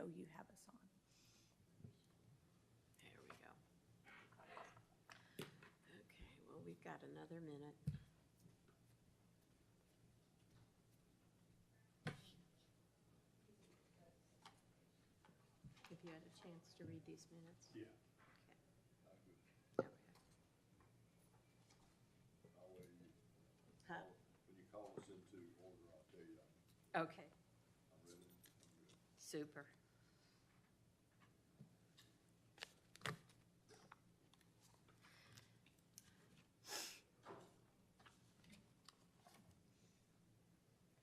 you have us on. There we go. Okay, well, we've got another minute. Have you had a chance to read these minutes? Yeah. Okay. I'll let you, Huh? when you call us into order, I'll tell you. Okay, I'm ready. I'm good. super.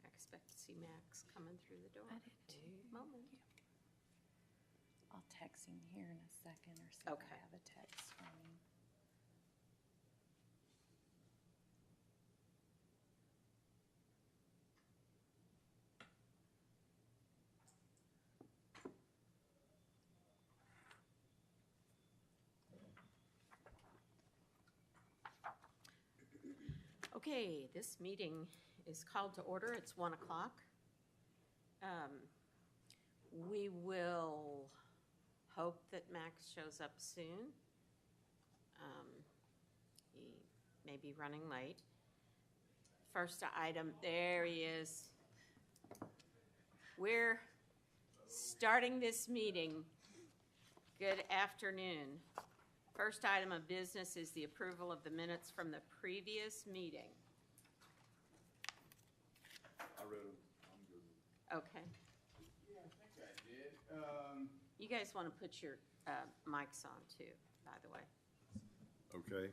I expect to see Max coming through the door. I did too. Any moment. I'll text him here in a second or see if Okay. I have a text from him. Okay, this meeting is called to order. It's 1 o'clock. We will hope that Max shows up soon. He may be running late. First item, there he is. We're starting this meeting. Good afternoon. First item of business is the approval of the minutes from the previous meeting. I read them. I'm good with them. Okay. Yeah, I think I did. You guys want to put your mics on too, by the way. Okay.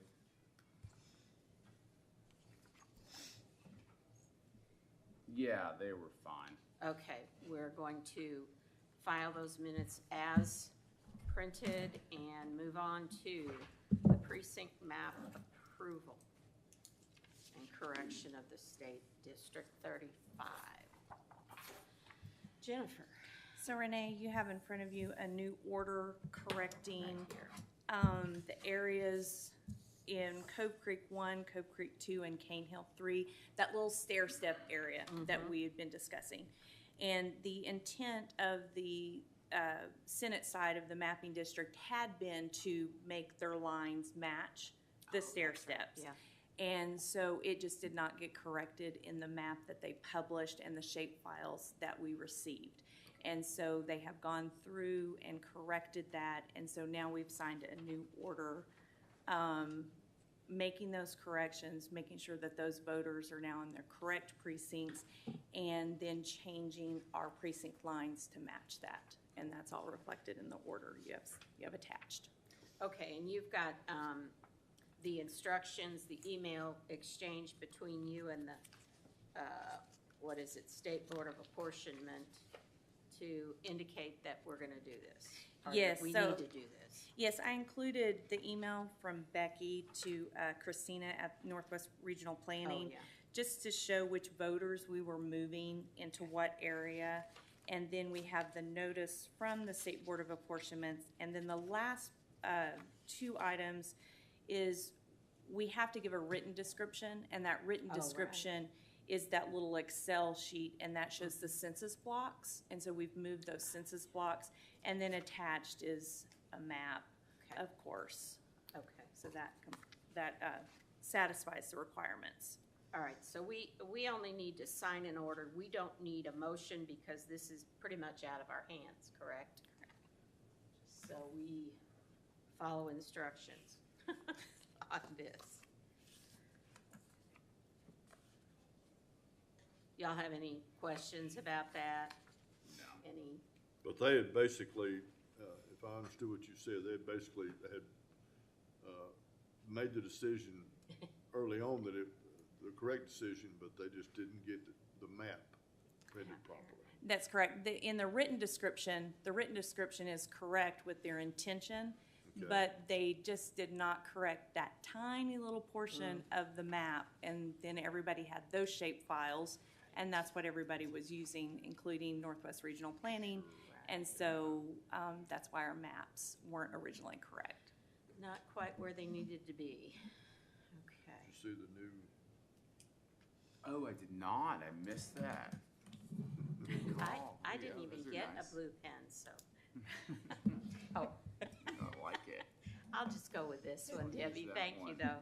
Yeah, they were fine. Okay, we're going to file those minutes as printed and move on to the precinct map approval and correction of the State District 35. Jennifer. So Renee, you have in front of you a new order correcting Right here. the areas in Cove Creek 1, Cove Creek 2, and Cane Hill 3, that little stair step area that we had been discussing. And the intent of the Senate side of the mapping district had been to make their lines match the stair steps. Yeah. And so it just did not get corrected in the map that they published and the shape files that we received. And so they have gone through and corrected that, and so now we've signed a new order making those corrections, making sure that those voters are now in their correct precincts, and then changing our precinct lines to match that. And that's all reflected in the order you have attached. Okay, and you've got the instructions, the email exchange between you and the, what is it, State Board of Apportionment to indicate that we're going to do this. Or Yes, that we so- need to do this. Yes, I included the email from Becky to Christina at Northwest Regional Planning, Oh, yeah. just to show which voters we were moving into what area. And then we have the notice from the State Board of Apportionments. And then the last two items is we have to give a written description, and that written Oh, right. description is that little Excel sheet, and that shows the census blocks. And so we've moved those census blocks, and then attached is a map, Okay. of course. Okay. So that satisfies the requirements. All right, so we only need to sign an order. We don't need a motion because this is pretty much out of our hands, correct? So we follow instructions on this. Y'all have any questions about that? No. Any? But they had basically, if I understood what you said, they basically had made the decision early on that the correct decision, but they just didn't get the map printed properly. That's correct. In the written description is correct with their intention, Okay. but they just did not correct that tiny little portion of the map. And then everybody had those shape files, and that's what everybody was using, including Northwest Regional Planning. And so that's why our maps weren't originally correct. Not quite where they needed to be. Okay. You see the new, Oh, I did not. I missed that. Good call. I Yeah, didn't even those are get nice. a blue pen, so I like it. I'll just go with this one, Use Debbie. that Thank you, one. though.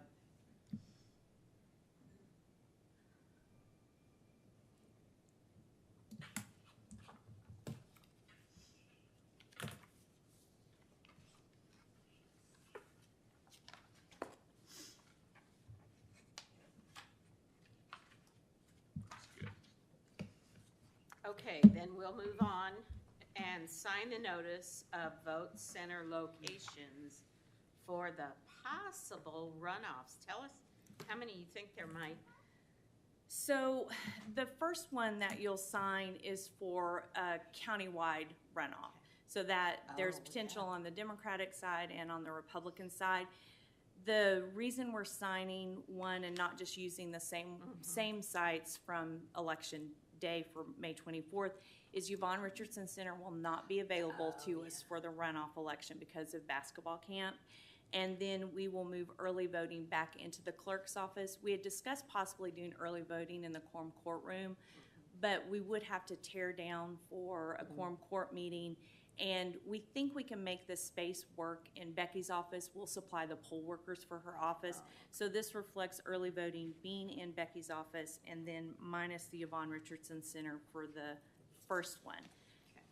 That's good. Okay, then we'll move on and sign the notice of vote center locations for the possible runoffs. Tell us how many you think there might. So the first one that you'll sign is for a countywide runoff. So that there's Oh, potential yeah. on the Democratic side and on the Republican side. The reason we're signing one and not just using the same sites from election day for May 24th is Yvonne Richardson Center will not be available to us for the runoff election because of basketball camp. And then we will move early voting back into the clerk's office. We had discussed possibly doing early voting in the quorum courtroom, but we would have to tear down for a quorum court meeting. And we think we can make this space work in Becky's office. We'll supply the poll workers for her office. So this reflects early voting being in Becky's office and then minus the Yvonne Richardson Center for the first one.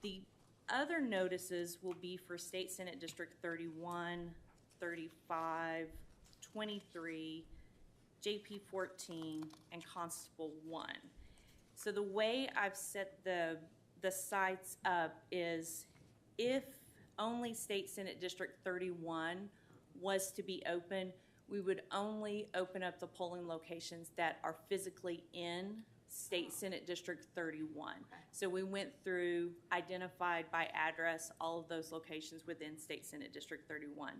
The other notices will be for State Senate District 31, 35, 23, JP 14, and Constable 1. So the way I've set the sites up is if only State Senate District 31 was to be open, we would only open up the polling locations that are physically in State Senate District 31. So we went through, identified by address, all of those locations within State Senate District 31.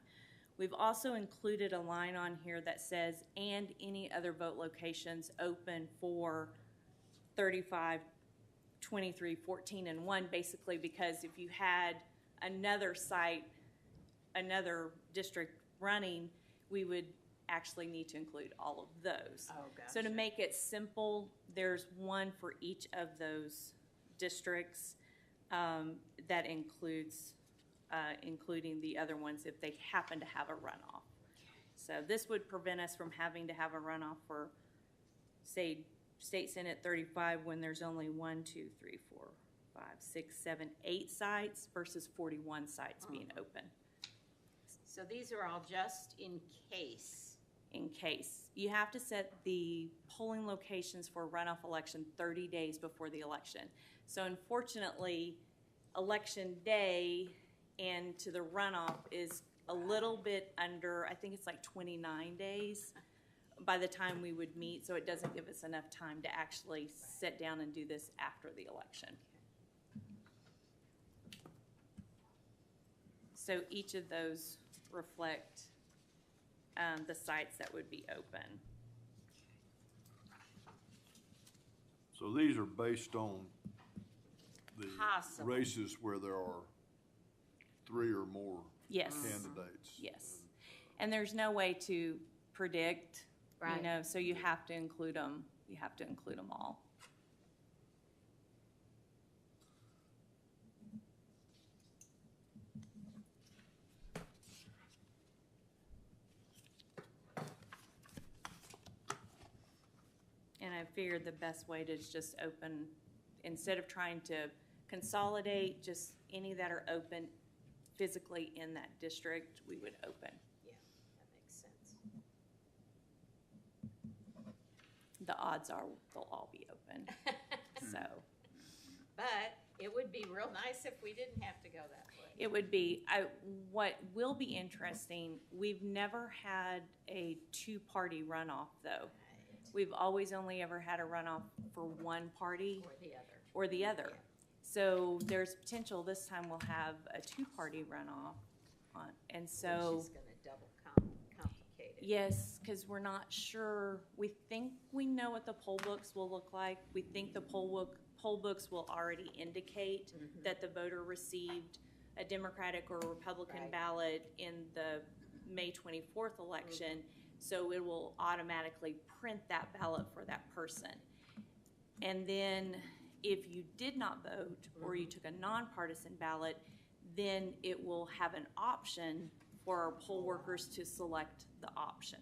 We've also included a line on here that says, and any other vote locations open for 35, 23, 14, and 1, basically because if you had another site, another district running, we would actually need to include all of those. Oh, So to gotcha. make it simple, there's one for each of those districts that includes including the other ones if they happen to have a runoff. So this would prevent us from having to have a runoff for, say, State Senate 35 when there's only 1, 2, 3, 4, 5, 6, 7, 8 sites versus 41 sites being open. So these are all just in case. In case. You have to set the polling locations for a runoff election 30 days before the election. So unfortunately, election day and to the runoff is a little bit under, I think it's like 29 days by the time we would meet, so it doesn't give us enough time to actually sit down and do this after the election. So each of those reflect the sites that would be open. So these are based on the Possible. races where there are 3 or more Yes. candidates. Yes. And there's no way to predict, you Right. know, so you have to include them. You have to include them all. And I figured the best way to just open, instead of trying to consolidate, just any that are open physically in that district, we would open. Yeah, that makes sense. The odds are they'll all be open, so. But it would be real nice if we didn't have to go that way. It would be, what will be interesting, we've never had a two-party runoff, though. Right. We've always only ever had a runoff for one party Or the other. or the other. Yeah. So there's potential this time we'll have a two-party runoff on, and so. Which is gonna double complicate it. Yes, because we're not sure, we think we know what the poll books will look like. We think the poll books will already indicate that the voter received a Democratic or Republican Right. ballot in the May 24th election, so it will automatically print that ballot for that person. And then if you did not vote or you took a nonpartisan ballot, then it will have an option for our poll workers to select the option.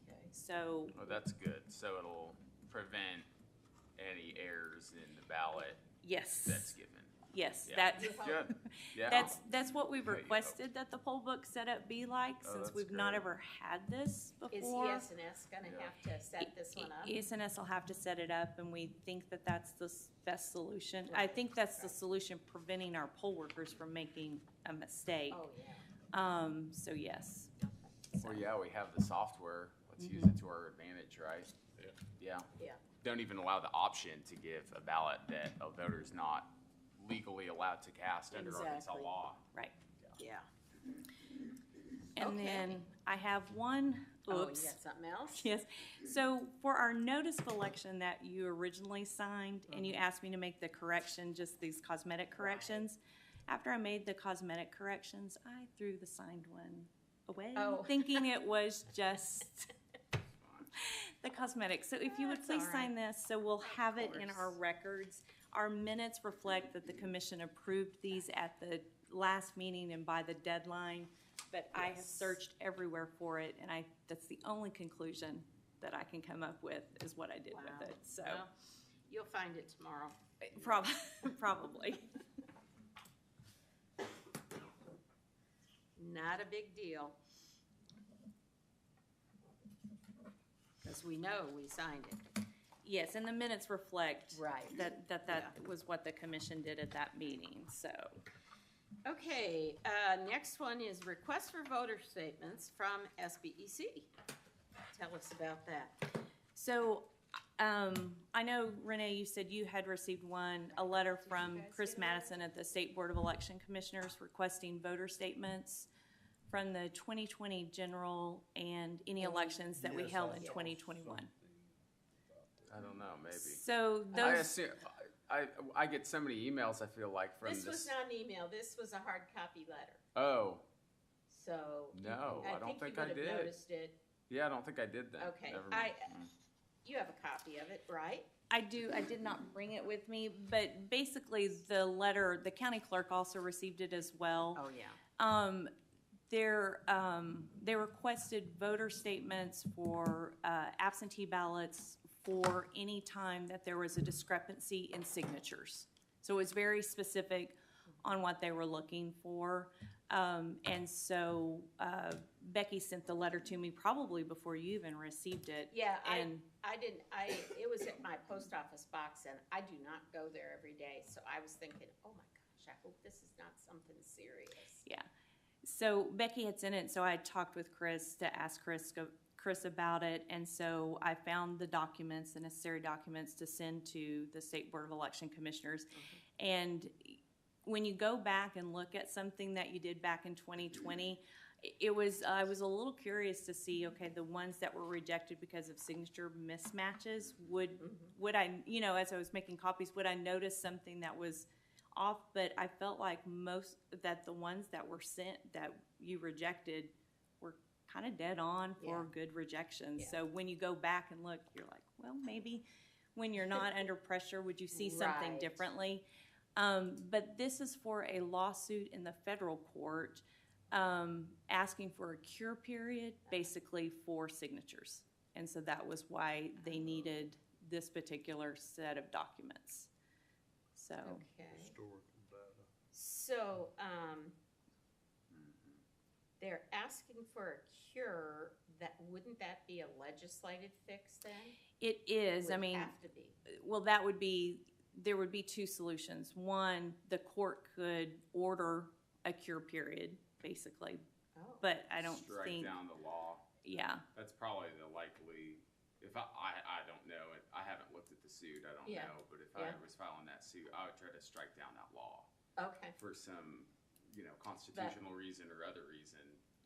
Okay. So, Oh, that's good. So it'll prevent any errors in the ballot yes. that's given. Yes, Yeah. that, Good. Yeah. that's what we've Yeah, you hope. requested that the poll book setup be like, Oh, since that's we've not great. ever had this Is before. ES&S gonna have to set this one up? ES&S will have to set it up, and we think that that's the best solution. I Right. think that's the solution preventing our poll workers from making a mistake. Oh, yeah. So yes. Well, yeah, we have the software. Let's use Mm-hmm. it to our advantage, right? Yeah. Yeah. Don't even allow the option to give a ballot that a voter's not legally allowed to cast under Arkansas Exactly. law. Right. Yeah. And Okay. then I have one, Oh, you oops. got something else? Yes. So for our notice of election that you originally signed, and you asked me to make the correction, just these cosmetic corrections, after I made the cosmetic corrections, I threw the signed one away, Oh. thinking it was just the cosmetic. So if you would That's please all sign this, so we'll have it in course. our records. Our minutes reflect that the commission approved these at the last meeting and by the deadline, but I have Yes. searched everywhere for it, and that's the only conclusion that I can come up with is what I did Wow. with it. So Well, you'll find it tomorrow. probably. Not a big deal. Because we know we signed it. Yes, and the minutes reflect Right. that was what the commission did at that meeting, so. Okay, next one is request for voter statements from SBEC. Tell us about that. So, I know, Renee, you said you had received a letter from guys Chris get a Madison at the State Board of Election Commissioners requesting voter statements from the 2020 general and any elections that we Yes, held I in saw 2021. I don't know, maybe. So I those, assume, I get so many emails, I feel like, from This was not an email, this was a hard copy letter. Oh, So. No, I don't think I I think you did. would have noticed it. yeah, I don't think I did that. Okay, Never mind. you have a copy of it, right? I did not bring it with me, but basically the letter, the county clerk also received it as well. Oh, yeah. They requested voter statements for absentee ballots for any time that there was a discrepancy in signatures. So it was very specific on what they were looking for. And so Becky sent the letter to me probably before you even received it. Yeah, And it was at my post office box, and I do not go there every day, so I was thinking, oh my gosh, I hope this is not something serious. yeah. So Becky had sent it, so I had talked with Chris to ask Chris about it, and so I found the documents, the necessary documents to send to the State Board of Election Commissioners. And when you go back and look at something that you did back in 2020, I was a little curious to see, okay, the ones that were rejected because of signature mismatches, would I, as I was making copies, would I notice something that was off? But I felt like that the ones that were sent that you rejected were kind of dead on for good rejections. Yeah. So when you go back and look, you're like, well, maybe when you're not under pressure, would you see something Right. differently? But this is for a lawsuit in the federal court asking for a cure period, basically for signatures. And so that was why they needed this particular set of documents. So, Okay. Historical data. So, they're asking for a cure, wouldn't that be a legislative fix then? it is, I Would mean, have to be. well, there would be two solutions. One, the court could order a cure period, basically, Oh, but I don't Strike think, down the law. yeah. That's probably the likely, if I don't know, I haven't looked at the suit, I don't Yeah. know, but if Yeah. I was filing that suit, I would try to strike down that law okay. for some, constitutional reason or other reason,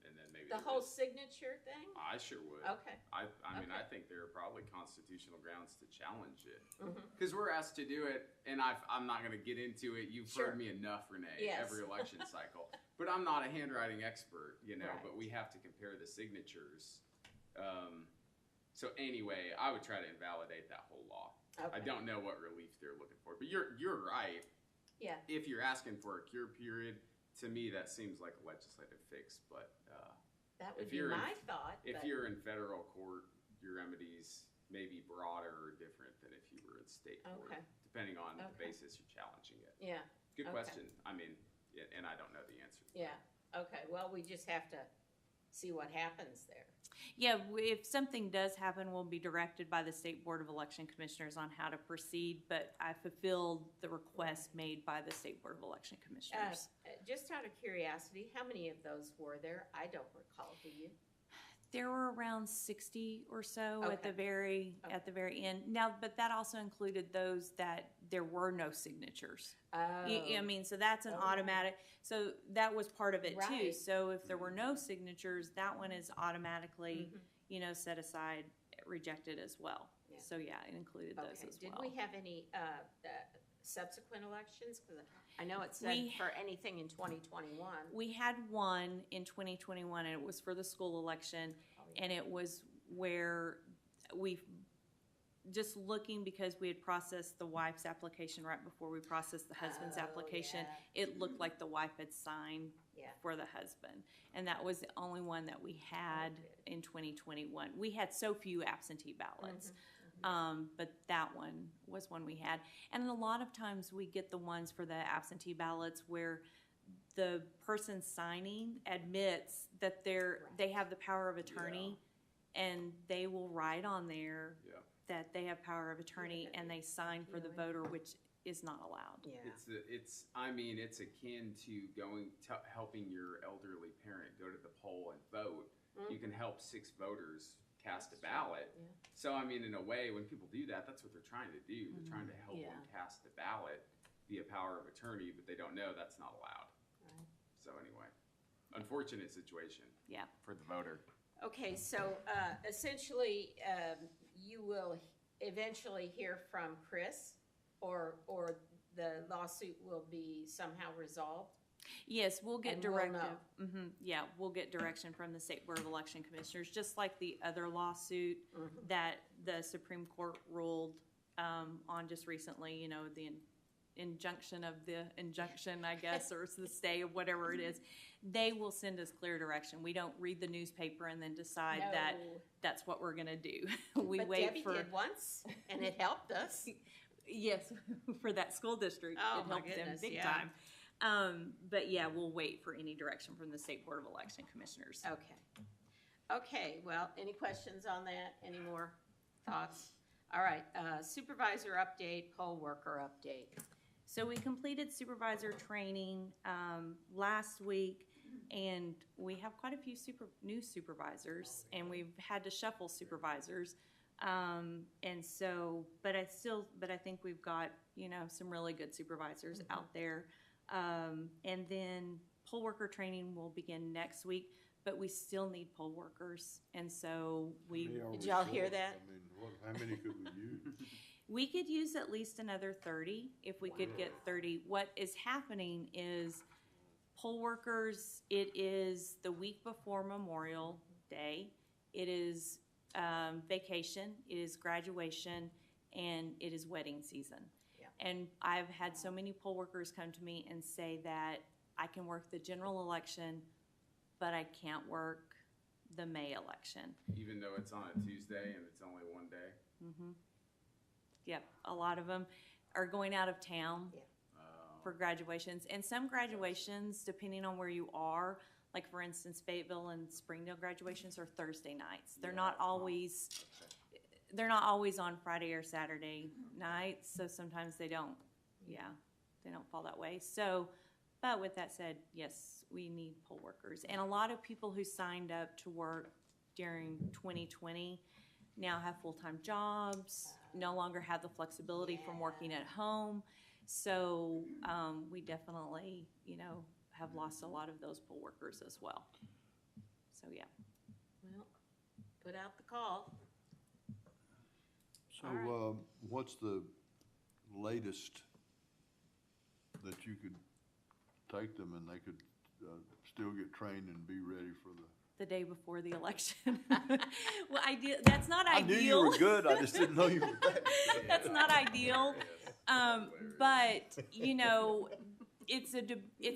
and then maybe. The whole signature thing? I sure would. Okay. I mean, Okay. I think there are probably constitutional grounds to challenge it. Mhm. Because we're asked to do it, and I'm not going to get into it. You've Sure. heard me enough, Renee, Yes. every election cycle. But I'm not a handwriting expert, Right. but we have to compare the signatures. So anyway, I would try to invalidate that whole law. I Okay. don't know what relief they're looking for, but you're right. Yeah, If you're asking for a cure period, to me, that seems like a legislative fix, but, that would If be you're in- my thought, if but, you're in federal court, your remedies may be broader or different than if you were in state court, Okay. depending on the Okay. basis you're challenging it. yeah, Good Okay. question. I mean, and I don't know the answer. yeah, okay, well, we just have to see what happens there. Yeah, if something does happen, we'll be directed by the State Board of Election Commissioners on how to proceed, but I fulfilled the request made by the State Board of Election Commissioners. Just out of curiosity, how many of those were there? I don't recall, do you? There were around 60 or so at Okay. the very end. Now, but that also included those that there were no signatures. I mean, so that's an Oh. automatic, so that was part of it too. Right. So if there were no signatures, that one is automatically, Mhm. set aside, rejected as well. Yeah. So yeah, it included those Okay, as did well. we have any subsequent elections? Because I know it We- said for anything in 2021. We had one in 2021, and it was for the school election, and it was where just looking because we had processed the wife's application right before we processed the husband's Oh, application, yeah. it looked like the wife had signed Yeah. for the husband. And that was the only one that we had Okay. in 2021. We had so few absentee ballots. But that one was one we had. And a lot of times we get the ones for the absentee ballots where the person signing admits that they have the power of attorney, and they will write on there Yeah. that they have power of attorney and they sign for the voter, which is not allowed. Yeah. It's akin to helping your elderly parent go to the poll and vote. You can help 6 voters cast a ballot. Yeah. So, I mean, in a way, when people do that, that's what they're trying to do. They're trying to help Yeah. them cast a ballot via power of attorney, but they don't know that's not allowed. Right. So anyway, unfortunate situation Yeah. for the voter. Okay, so essentially, you will eventually hear from Chris, or the lawsuit will be somehow resolved? Yes, we'll get And we'll directive. Yeah, we'll get direction from the State Board of Election Commissioners, just like the other lawsuit that the Supreme Court ruled on just recently, the injunction of the injunction, I guess, or it's the stay of whatever it is. They will send us clear direction. We don't read the newspaper and then decide that No. that's what we're gonna do. We But wait Debbie for, did once, and it helped us. yes, for that school district. Oh, It my helped them goodness, big yeah. time. But yeah, we'll wait for any direction from the State Board of Election Commissioners. Okay. Okay, well, any questions on that? Any more thoughts? All right, supervisor update, poll worker update. So we completed supervisor training last week, and we have quite a few new supervisors, and we've had to shuffle supervisors. And so, but I think we've got, some really good supervisors out there. And then poll worker training will begin next week, but we still need poll workers. And so Did y'all hear that? I mean, how many could we use? we could use at least another 30 if we could get 30. What is happening is poll workers, it is the week before Memorial Day. It is vacation, it is graduation, and it is wedding season. Yeah. And I've had so many poll workers come to me and say that I can work the general election, but I can't work the May election. Even though it's on a Tuesday and it's only one day. Yep, a lot of them are going out of town Yeah. for graduations. And some graduations, depending on where you are, like for instance, Fayetteville and Springdale graduations are Thursday nights. They're not always on Friday or Saturday nights, so sometimes they don't fall that way. So, but with that said, yes, we need poll workers. And a lot of people who signed up to work during 2020 now have full-time jobs, no longer have the flexibility from working at home. So we definitely, have lost a lot of those poll workers as well. So, yeah. Well, put out the call. So, All right. what's the latest that you could take them and they could still get trained and be ready for the the day before the election. Well, that's not I ideal. knew you were good, I just didn't know you were that. That's not ideal. But, you know, it's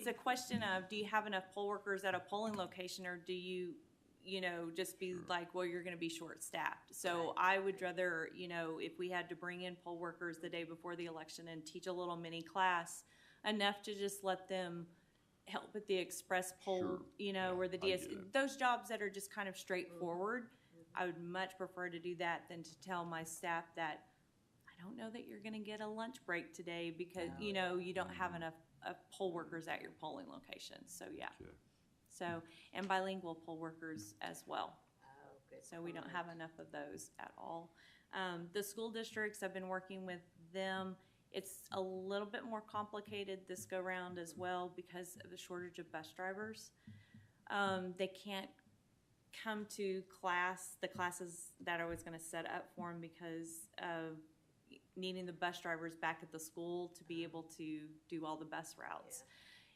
a question of, do you have enough poll workers at a polling location, or do you, you know, just be like, well, you're going to be short-staffed. So I would rather, you know, if we had to bring in poll workers the day before the election and teach a little mini class, enough to just let them help at the express poll, Sure. you know, or the I DS, get it. those jobs that are just kind of straightforward. I would much prefer to do that than to tell my staff that I don't know that you're going to get a lunch break today because, you know, you don't have enough poll workers at your polling location. So, yeah. Okay. So, and bilingual poll workers as well. Oh, good. So we don't have enough of those at all. The school districts, I've been working with them. It's a little bit more complicated this go round as well because of the shortage of bus drivers. They can't come to the classes that I was going to set up for them because of needing the bus drivers back at the school to be able to do all the bus routes.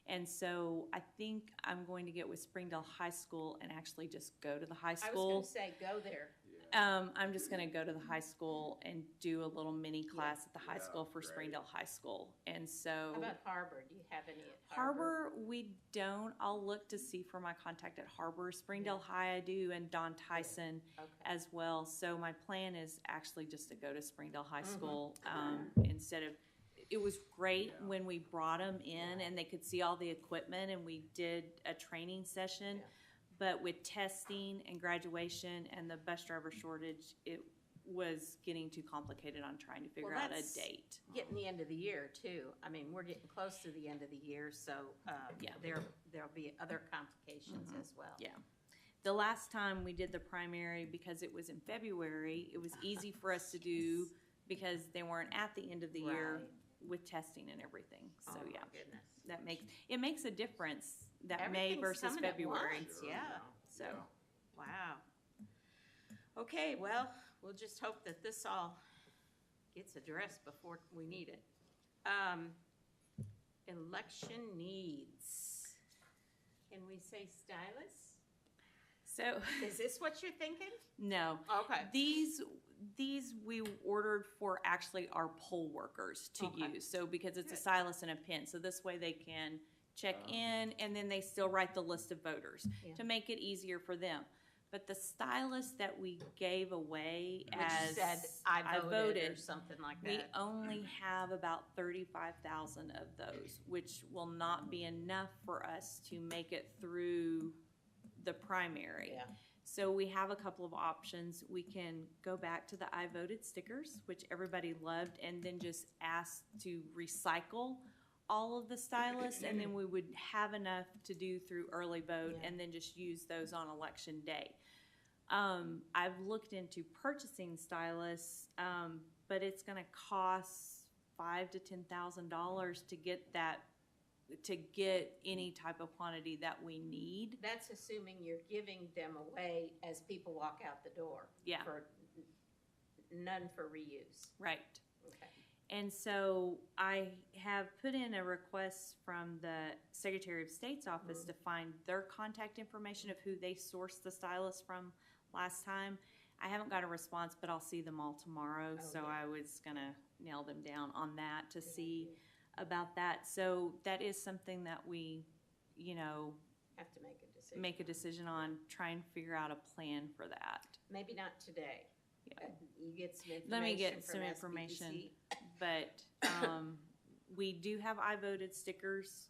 And so I think I'm going to get with Springdale High School and actually just go to the high I was school. going to say, go there. I'm just going to go to the high school and do a little mini class at the high Yeah, school for right. Springdale High School. And so How about Harbor? Do you have any at Harbor? Harbor, we don't. I'll look to see for my contact at Harbor. Springdale High, I do, and Don Tyson Okay. as well. So my plan is actually just to go to Springdale High School instead of. It was great when we brought them in and they could see all the equipment and we did a training session. Yeah. But with testing and graduation and the bus driver shortage, it was getting too complicated on trying to figure out a that's date. Getting the end of the year too. I mean, we're getting close to the end of the year, so Yeah. there'll be other complications as well. Yeah. The last time we did the primary, because it was in February, it was easy for us to do because they weren't at the end of the year Right. with testing and everything. So Oh, my yeah, goodness. it makes a difference that May Everything's versus coming at February. once. Yeah. So Wow. Okay, well, we'll just hope that this all gets addressed before we need it. Election needs. Can we say stylus? so Is this what you're thinking? no. Okay. These we ordered for actually our poll workers to Okay. use. So because it's a Good. stylus and a pen, so this way they can check in and then they still write the list of voters Yeah. to make it easier for them. But the stylus that we gave away Which as said I voted or something like we that. only have about 35,000 of those, which will not be enough for us to make it through the primary. Yeah. So we have a couple of options. We can go back to the I voted stickers, which everybody loved, and then just ask to recycle all of the stylus, and then we would have enough to do through early vote, Yeah. and then just use those on election day. I've looked into purchasing stylus, but it's going to cost $5,000 to $10,000 to get that, to get any type of quantity that we need. That's assuming you're giving them away as people walk out the door. Yeah. For none for reuse. Right. Okay. And so I have put in a request from the Secretary of State's office to find their contact information of who they sourced the stylus from last time. I haven't got a response, but I'll see them all tomorrow. Oh, So yeah. I was going to nail them down on that to see about that. So that is something that we, you know, Have to make a decision. make a decision on, try and figure out a plan for that. Maybe not today. Yeah. You get some information. Let me get from some information. SBDC. But we do have I voted stickers,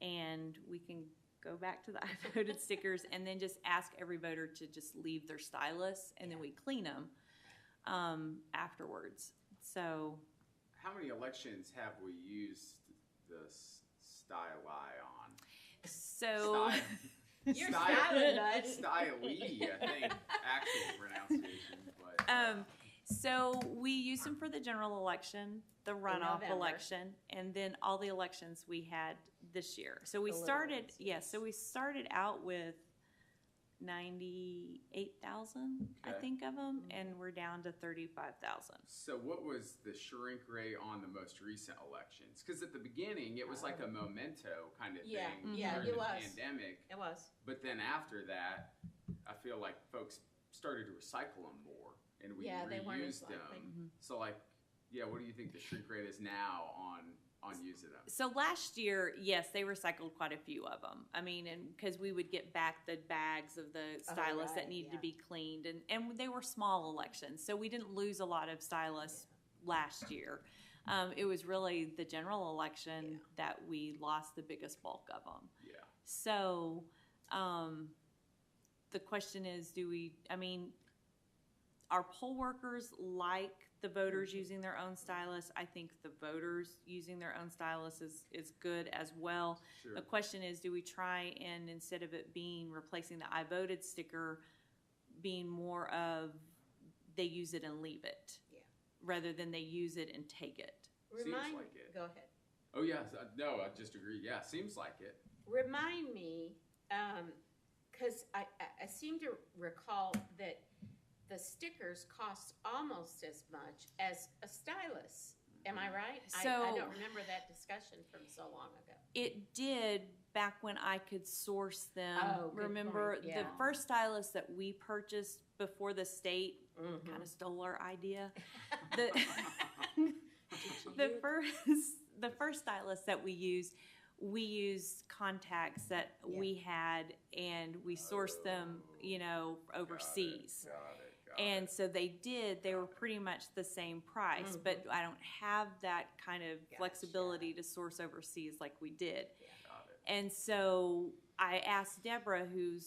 and we can go back to the I voted stickers and then just ask every voter to just leave their stylus, and then we clean them afterwards. So How many elections have we used the styli on? so You're Style- styling, bud. Stylee, I think, actual pronunciation, but. so we use them for the general election, the runoff November. election, and then all the elections we had this year. So we The little started, ones, yes. So we started out with 98,000, I Okay. think, of them, and we're down to 35,000. So what was the shrink rate on the most recent elections? Because at the beginning, it was like a memento kind of Yeah, thing yeah, during it the was. pandemic. It was. But then after that, I feel like folks started to recycle them more, and we Yeah, they weren't as reused them. likely. So like, yeah, what do you think the shrink rate is now on using them? So last year, yes, they recycled quite a few of them. I mean, and because we would get back the bags of the stylists that right, needed to yeah. be cleaned, and they were small elections, so we didn't lose a lot of stylists last year. It was really the general election that we lost the biggest bulk of them. Yeah. So, the question is, our poll workers like the voters using their own stylists? I think the voters using their own stylists is good as well. Sure. The question is, do we try and, instead of it being replacing the I voted sticker, being more of they use it and leave it, rather than they use it and take it? Remind like it. Go ahead. Oh yeah, no, I just agree. Yeah, seems like it. Remind me, because I seem to recall that the stickers cost almost as much as a stylus. Am I right? I So- don't remember that discussion from so long ago. It did back when I could source them. Oh, good Remember, point, yeah. the first stylus that we purchased before the state Mm-hmm. kind of stole our idea. The, the first stylus that we used contacts that we had, and we sourced them, overseas. Got And it. so they were pretty much the same price, but I don't have that kind of flexibility to source overseas like we did. Got it. And so I asked Deborah, who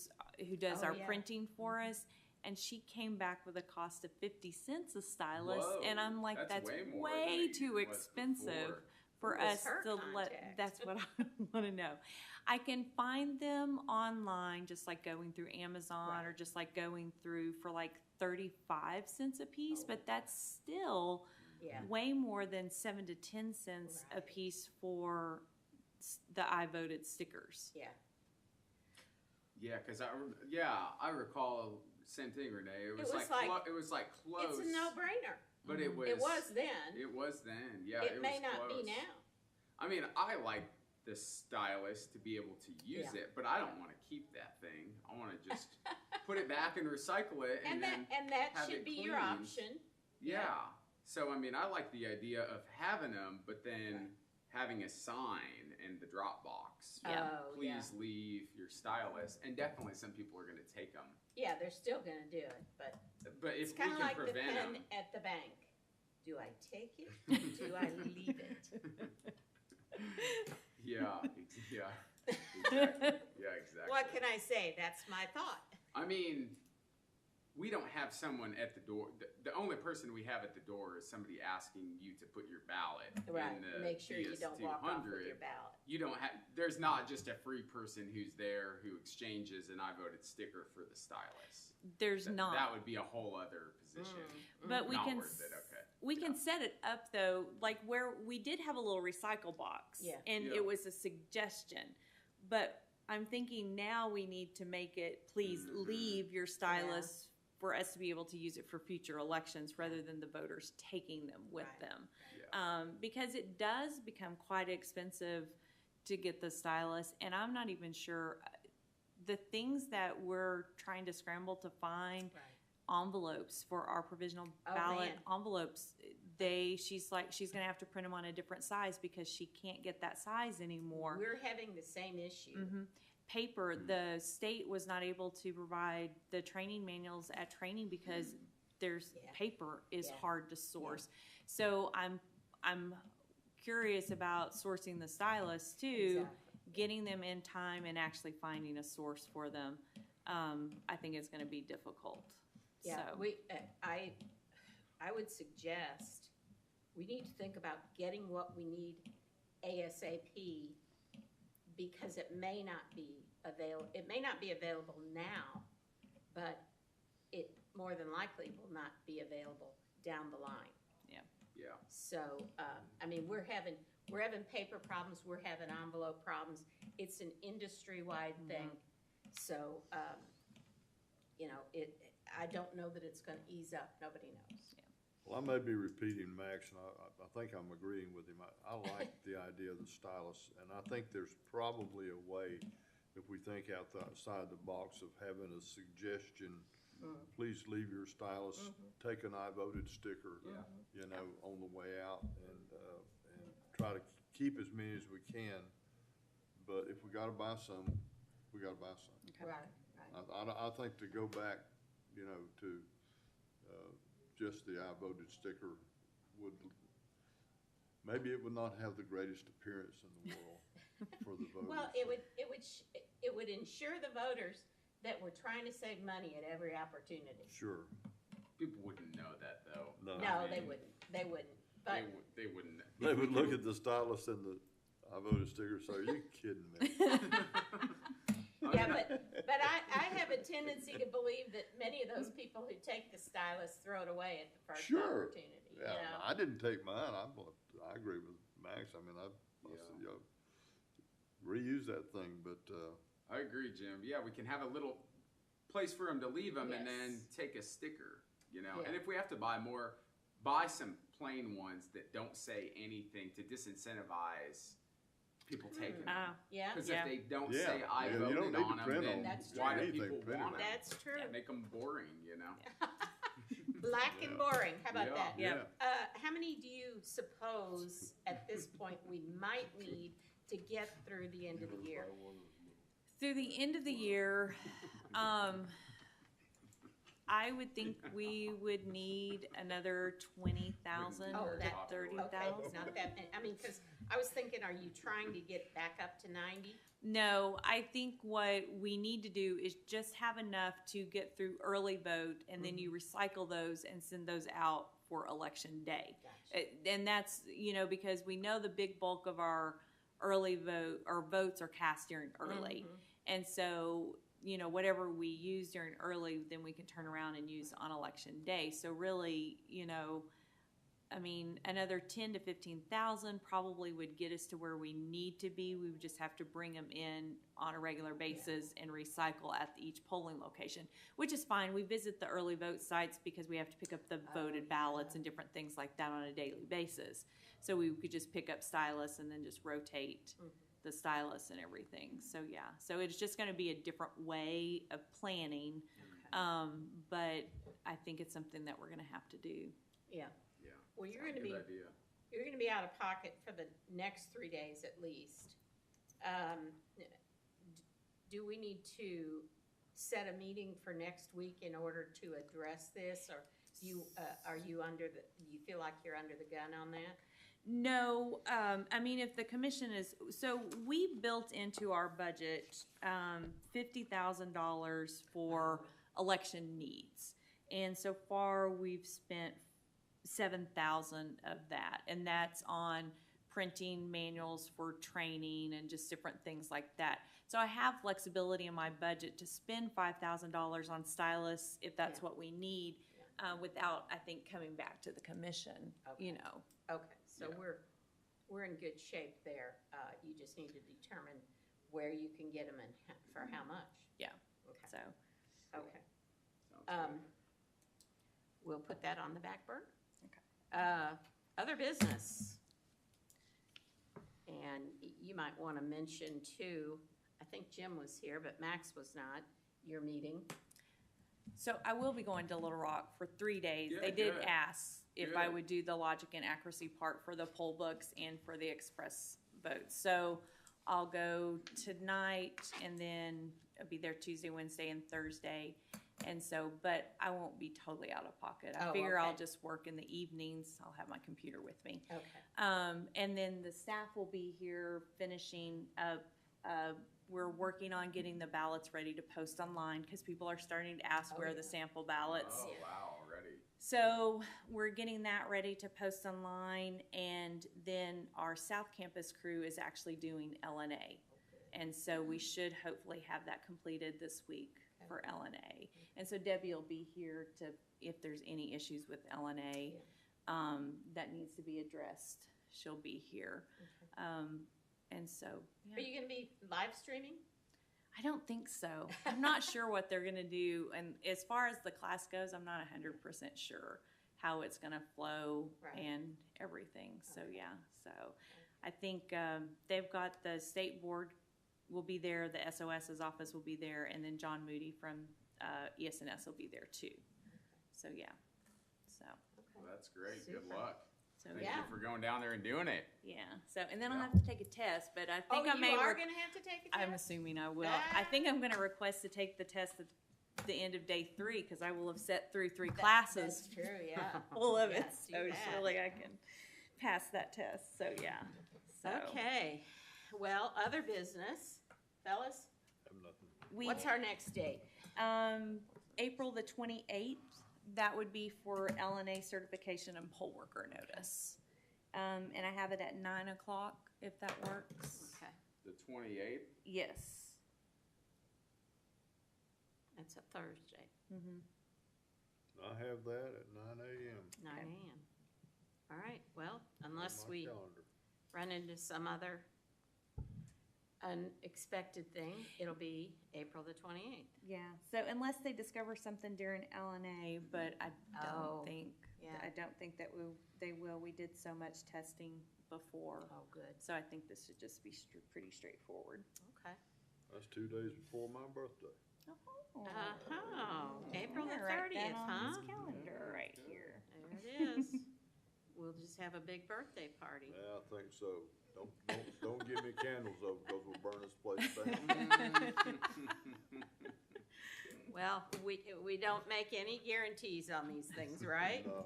does Oh, our yeah. printing for us, and she came back with a cost of 50 cents a stylus. Whoa, And I'm like, that's way more way than it too was expensive before. for Who was us her to let. contact? That's what I want to know. I can find them online, just like going through Amazon, or just like going through for like 35 cents a piece, but that's still Yeah. way more than 7 to 10 cents a Right. piece for the I voted stickers. Yeah. Yeah, because I recall same thing, Renee. It was, was like, like- it was like close. It's a no-brainer. But it was. It was then. It was then. Yeah. It may was not close. be now. I mean, I like the stylist to be able to use Yeah. it, but I don't want to keep that thing. I want to just put it back and recycle it, and then that have should it be your cleaned. option. Yeah. So I mean, I like the idea of having them, but then having a sign in the drop box. Yeah. Oh, Please leave your stylist, and definitely some people are going to take them. Yeah, they're still going to do it, but But it's if we kind of can like the prevent pen them, at the bank. Do I take it? Do I leave it? yeah, exactly. Yeah, exactly. What can I say? That's my thought. I mean, we don't have someone at the door. The only person we have at the door is somebody asking you to put your ballot Right. in the Make sure you don't walk off with DS200. your ballot. You don't have. There's not just a free person who's there who exchanges an I voted sticker for the stylus. There's That not. would be a whole other position. But we Not can worth it, okay. we can set it up though, like where we did have a little recycle box, Yeah. and Yeah. it was a suggestion. But I'm thinking now we need to make it, please leave your stylus for us to be able to use it for future elections, rather than the voters taking them with Right. them, Yeah. because it does become quite expensive to get the stylus, and I'm not even sure the things that we're trying to scramble to find. Right. Envelopes for our provisional Oh, ballot man. envelopes. She's gonna have to print them on a different size because she can't get that size anymore. We're having the same issue. Paper, the state was not able to provide the training manuals at training because there's Yeah. paper is Yeah. hard to source. So I'm curious about sourcing the stylus too, Exactly. getting them in time and actually finding a source for them. I think it's gonna be difficult. Yeah, So. I would suggest we need to think about getting what we need ASAP, because it may not be available now, but it more than likely will not be available down the line. Yeah. So, I mean, we're having paper problems, we're having envelope problems. It's an industry-wide thing. So, I don't know that it's gonna ease up. Nobody knows. Well, I may be repeating Max, and I think I'm agreeing with him. I like the idea of the stylus, and I think there's probably a way if we think outside the box of having a suggestion, please leave your stylus, take an I voted sticker, Yeah. you know, on the way out, and try to keep as many as we can. But if we gotta buy some, we gotta buy some. Right, right. I think to go back, you know, to, just the I voted sticker would, maybe it would not have the greatest appearance in the world for the voters. Well, it would ensure the voters that we're trying to save money at every opportunity. Sure. People wouldn't know that though. No. No, I they mean, wouldn't, but, They wouldn't. They would look at the stylus and the I voted sticker and say, are you kidding me? yeah, but I have a tendency to believe that many of those people who take the stylus throw it away at the first Sure. opportunity, you Yeah, know? I didn't take mine. I agree with Max. I mean, I said, Yeah. reuse that thing, but, I agree, Jim. Yeah, we can have a little place for them to leave them and then Yes. take a sticker, you know? And Yeah. if we have to buy more, buy some plain ones that don't say anything to disincentivize people taking them. Yeah, Because Yeah. if they don't Yeah. say I Yeah, you don't voted need to on them, print then them. That's why do Anything people printed want on them? that's true. Make them boring, you know? Black and Yeah. boring, how about Yeah. that? Yeah. How many do you suppose at this point we might need to get through the end of the year? Through the end of the year, I would think we would need another 20,000 Oh, to that- 30,000. Okay, not that, I mean, because I was thinking, are you trying to get back up to 90? No, I think what we need to do is just have enough to get through early vote, and then you recycle those and send those out for election day. Gotcha. And that's, you know, because we know the big bulk of our early vote, our votes are cast during early. And so, you know, whatever we use during early, then we can turn around and use on election day. So really, you know, I mean, another 10 to 15,000 probably would get us to where we need to be. We would just have to bring them in on a regular basis and recycle at each polling location, which is fine. We visit the early vote sites because we have to pick up the voted ballots and different things like that on a daily basis. So we could just pick up stylus and then just rotate the stylus and everything. So yeah, so it's just going to be a different way of planning. But I think it's something that we're going to have to do. Yeah. Yeah. Well, you're Sounds gonna be, good idea. you're gonna be out of pocket for the next 3 days at least. Do we need to set a meeting for next week in order to address this, or are you do you feel like you're under the gun on that? No, I mean, if the commission is, so we built into our budget, $50,000 for election needs. And so far, we've spent 7,000 of that, and that's on printing manuals for training and just different things like that. So I have flexibility in my budget to spend $5,000 on stylus if that's Yeah. what we need, without, I think, coming back to the commission, you Okay. know. Okay, so Yeah. we're in good shape there. You just need to determine where you can get them and for how much. Yeah. Okay, So, okay. Sounds good. We'll put that on the back burner. Okay. Other business. And you might want to mention too, I think Jim was here, but Max was not, your meeting. so I will be going to Little Rock for 3 days. Yeah, They did good. ask if I Good. would do the logic and accuracy part for the poll books and for the express votes. So I'll go tonight, and then I'll be there Tuesday, Wednesday, and Thursday. And so, but I won't be totally out of pocket. I Oh, figure I'll okay. just work in the evenings. I'll have my computer with me. Okay. And then the staff will be here finishing up. We're working on getting the ballots ready to post online because people are starting to ask Oh, where yeah. the sample ballots. Oh, wow, already. So we're getting that ready to post online, and then our South Campus crew is actually doing LNA. And so we should hopefully have that completed this week for LNA. And so Debbie will be here to, if there's any issues with LNA that needs to be addressed, she'll be here. And so, yeah. Are you going to be live streaming? I don't think so. I'm not sure what they're gonna do, and as far as the class goes, I'm not 100% sure how it's gonna flow Right. and everything. So Okay. yeah, so I think they've got the state board will be there, the SOS's office will be there, and then John Moody from ES&S will be there too. So, yeah, so, Well, that's great. Good Super. luck. so, Thank yeah, you for going down there and doing it. yeah. So, and then I'll Yeah. have to take a test, but I think I may. you are gonna have to take a I'm test? assuming I will. I think I'm gonna request to take the test at the end of day 3, because I will have set through 3 classes. That's true, yeah. Full of Yeah, it, do so that. surely I can pass that test, so, yeah. So, Okay, well, other business, fellas, Have nothing. what's our next date? April the 28th, that would be for LNA certification and poll worker notice. And I have it at 9 o'clock, if that works. Okay, The 28th. Yes. that's a Thursday, I have that at 9 a.m. 9 Okay. a.m. All right, well, on unless my we calendar. run into some other unexpected thing, it'll be April the 28th. Yeah, so unless they discover something during LNA, but I Oh, don't think, yeah. I don't think that they will. We did so much testing before, Oh, good, so I think this should just be pretty straightforward. okay. That's 2 days before my birthday. Oh, April the I'm gonna write that 30th, on huh? this calendar right here. There it is. We'll just have a big birthday party. Yeah, I think so. Don't give me candles though, because we'll burn this place down. Well, we don't make any guarantees on these things, right? No,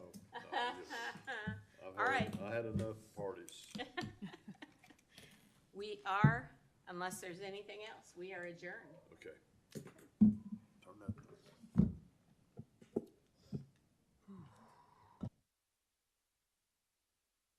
All right. I had enough parties. We are, unless there's anything else, we are adjourned.